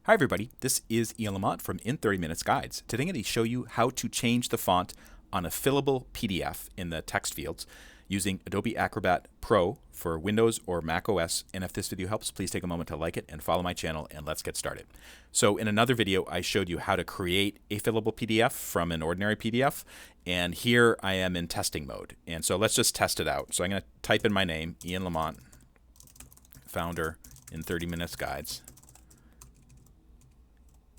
Hi everybody, this is Ian Lamont from In 30 Minutes Guides. Today I'm going to show you how to change the font on a fillable PDF in the text fields using Adobe Acrobat Pro for Windows or Mac OS. And if this video helps, please take a moment to like it and follow my channel, and let's get started. So in another video, I showed you how to create a fillable PDF from an ordinary PDF. And here I am in testing mode. And so let's just test it out. So I'm going to type in my name, Ian Lamont, founder in 30 Minutes Guides.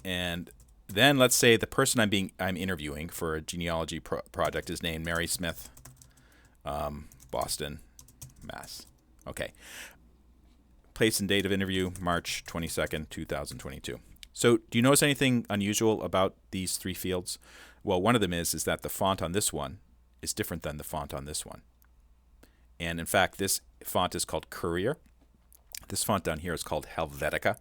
And then let's say the person I'm interviewing for a genealogy project is named Mary Smith, Boston, Mass. Okay. Place and date of interview, March 22nd, 2022. So do you notice anything unusual about these three fields? Well, one of them is that the font on this one is different than the font on this one. And in fact, this font is called Courier. This font down here is called Helvetica,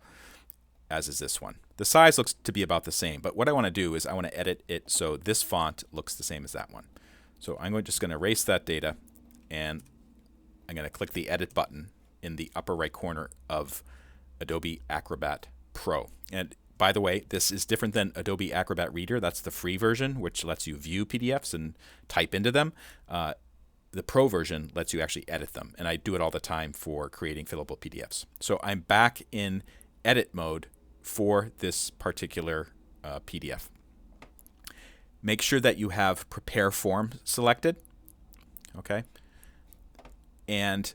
as is this one. The size looks to be about the same, but what I want to do is I want to edit it so this font looks the same as that one. So I'm just going to erase that data, and I'm going to click the Edit button in the upper right corner of Adobe Acrobat Pro. And by the way, this is different than Adobe Acrobat Reader. That's the free version, which lets you view PDFs and type into them. The Pro version lets you actually edit them, and I do it all the time for creating fillable PDFs. So I'm back in edit mode for this particular PDF. Make sure that you have Prepare Form selected. Okay. And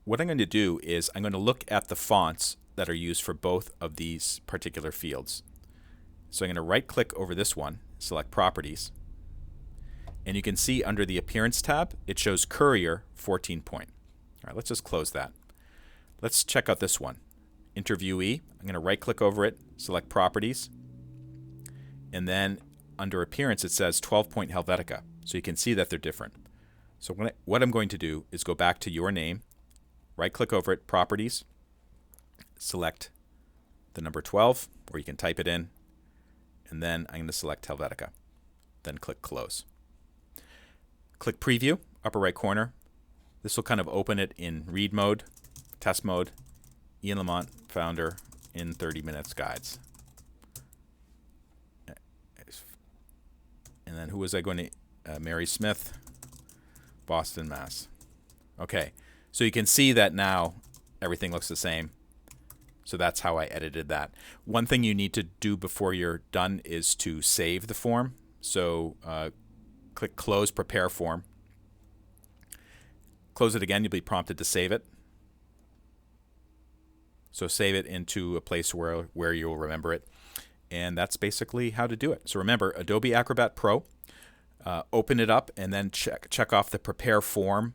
what I'm going to do is I'm going to look at the fonts that are used for both of these particular fields. So I'm going to right-click over this one, select Properties, and you can see under the Appearance tab, it shows Courier 14 point. All right, let's just close that. Let's check out this one. Interviewee, I'm going to right-click over it, select Properties, and then under Appearance it says 12-point Helvetica. So you can see that they're different. So what I'm going to do is go back to your name, right-click over it, Properties, select the number 12, or you can type it in, and then I'm going to select Helvetica. Then click Close. Click Preview, upper right corner. This will kind of open it in read mode, test mode. Ian Lamont, founder in 30 Minutes Guides. And then who was I going to? Mary Smith, Boston, Mass. Okay, so you can see that now everything looks the same. So that's how I edited that. One thing you need to do before you're done is to save the form. So click Close Prepare Form. Close it again, you'll be prompted to save it. So save it into a place where you'll remember it. And that's basically how to do it. So remember, Adobe Acrobat Pro, open it up and then check off the Prepare Form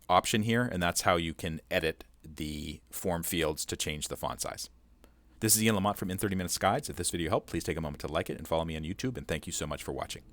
option here, and that's how you can edit the form fields to change the font size. This is Ian Lamont from In 30 Minutes Guides. If this video helped, please take a moment to like it and follow me on YouTube, and thank you so much for watching.